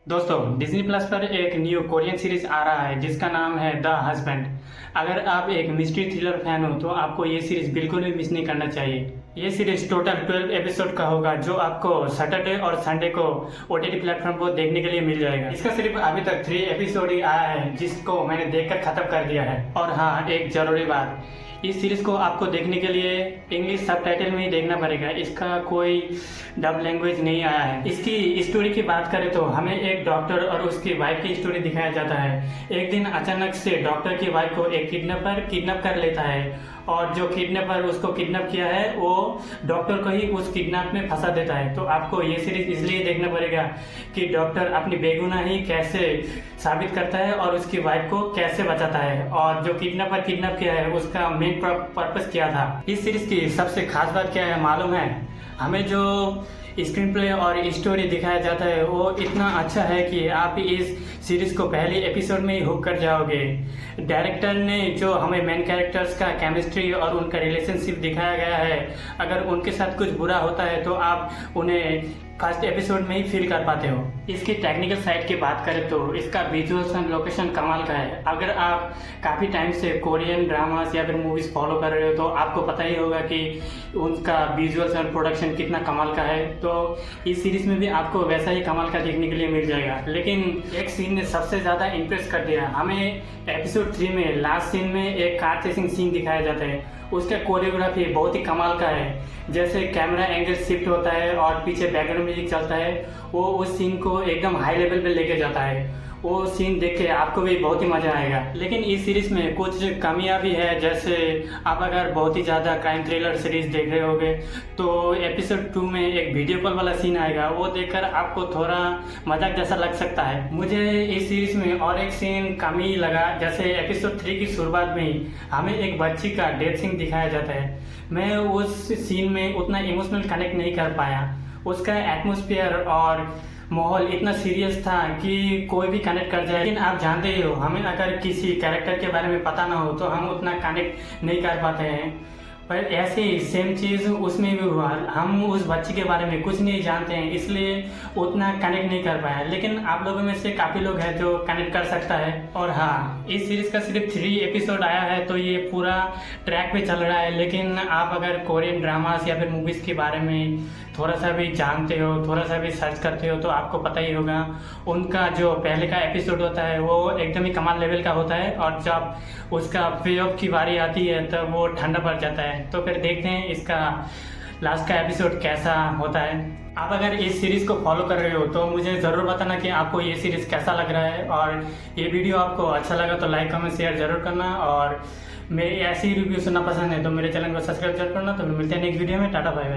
दोस्तों Disney plus पर एक न्यू कोरियन सीरीज आ रहा है जिसका नाम है द हस्बैंड। अगर आप एक मिस्ट्री थ्रिलर फैन हो तो आपको ये सीरीज बिल्कुल भी मिस नहीं करना चाहिए। ये सीरीज टोटल 12 एपिसोड का होगा जो आपको सैटरडे और संडे को ओटीटी प्लेटफॉर्म पर देखने के लिए मिल जाएगा। इसका सिर्फ अभी तक 3 एपिसोड ही आया है जिसको मैंने देखकर खत्म कर दिया है। और हाँ, एक जरूरी बात, इस सीरीज को आपको देखने के लिए इंग्लिश सबटाइटल में ही देखना पड़ेगा। इसका कोई डब लैंग्वेज नहीं आया है। इसकी स्टोरी की बात करें तो हमें एक डॉक्टर और उसकी वाइफ की स्टोरी दिखाया जाता है। एक दिन अचानक से डॉक्टर की वाइफ को एक किडनैपर किडनैप कर लेता है और जो किडनैपर उसको किडनैप किया है वो डॉक्टर को ही उस किडनैप में फंसा देता है। तो आपको ये सीरीज इसलिए देखना पड़ेगा कि डॉक्टर अपनी बेगुनाही कैसे साबित करता है और उसकी वाइफ को कैसे बचाता है और जो किडनैपर किडनैप किया है उसका मेन पर्पस क्या था। इस सीरीज की सबसे खास बात क्या है मालूम है? हमें जो स्क्रीन प्ले और स्टोरी दिखाया जाता है वो इतना अच्छा है कि आप इस सीरीज को पहले एपिसोड में ही हुक कर जाओगे। डायरेक्टर ने जो हमें मेन कैरेक्टर्स का केमिस्ट्री और उनका रिलेशनशिप दिखाया गया है, अगर उनके साथ कुछ बुरा होता है तो आप उन्हें फर्स्ट एपिसोड में ही फील कर पाते हो। इसकी टेक्निकल साइड की बात करें तो इसका विजुअल्स एंड लोकेशन कमाल का है। अगर आप काफ़ी टाइम से कोरियन ड्रामास या फिर मूवीज़ फॉलो कर रहे हो तो आपको पता ही होगा कि उनका विजुअल्स एंड प्रोडक्शन कितना कमाल का है। तो इस सीरीज में भी आपको वैसा ही कमाल का देखने के लिए मिल जाएगा। लेकिन एक सीन ने सबसे ज़्यादा इम्प्रेस कर दिया हमें। एपिसोड 3 में लास्ट सीन में एक कार चेसिंग सीन दिखाया जाता है। उसका कोरियोग्राफी बहुत ही कमाल का है। जैसे कैमरा एंगल शिफ्ट होता है और पीछे बैकग्राउंड म्यूजिक चलता है, वो उस सीन को एकदम हाई लेवल पे लेके जाता है। वो सीन देख के आपको भी बहुत ही मजा आएगा। लेकिन इस सीरीज में कुछ कमियां भी है। जैसे आप अगर बहुत ही ज़्यादा क्राइम थ्रिलर सीरीज देख रहे होगे तो एपिसोड 2 में एक वीडियो कॉल वाला सीन आएगा, वो देखकर आपको थोड़ा मजाक जैसा लग सकता है। मुझे इस सीरीज में और एक सीन कमी लगा। जैसे एपिसोड 3 की शुरुआत में ही हमें एक बच्ची का डेथ सीन दिखाया जाता है। मैं उस सीन में उतना इमोशनल कनेक्ट नहीं कर पाया। उसका एटमोसफियर और माहौल इतना सीरियस था कि कोई भी कनेक्ट कर जाए। लेकिन आप जानते ही हो, हमें अगर किसी कैरेक्टर के बारे में पता ना हो तो हम उतना कनेक्ट नहीं कर पाते हैं। पर ऐसे ही सेम चीज़ उसमें भी हुआ। हम उस बच्ची के बारे में कुछ नहीं जानते हैं इसलिए उतना कनेक्ट नहीं कर पाया। लेकिन आप लोगों में से काफ़ी लोग हैं जो कनेक्ट कर सकता है। और हाँ, इस सीरीज़ का सिर्फ 3 एपिसोड आया है तो ये पूरा ट्रैक पे चल रहा है। लेकिन आप अगर कोरियन ड्रामास या फिर मूवीज़ के बारे में थोड़ा सा भी जानते हो, थोड़ा सा भी सर्च करते हो तो आपको पता ही होगा उनका जो पहले का एपिसोड होता है वो एकदम ही कमाल लेवल का होता है और जब उसका पे ऑफ की बारी आती है तब वो ठंडा पड़ जाता है। तो फिर देखते हैं इसका लास्ट का एपिसोड कैसा होता है। आप अगर इस सीरीज़ को फॉलो कर रहे हो तो मुझे ज़रूर बताना कि आपको ये सीरीज़ कैसा लग रहा है। और ये वीडियो आपको अच्छा लगा तो लाइक कमेंट शेयर ज़रूर करना। और मेरी ऐसी रिव्यू सुनना पसंद है तो मेरे चैनल को सब्सक्राइब जरूर करना। तो मिलते हैं नेक्स्ट वीडियो में। Tata bye bye.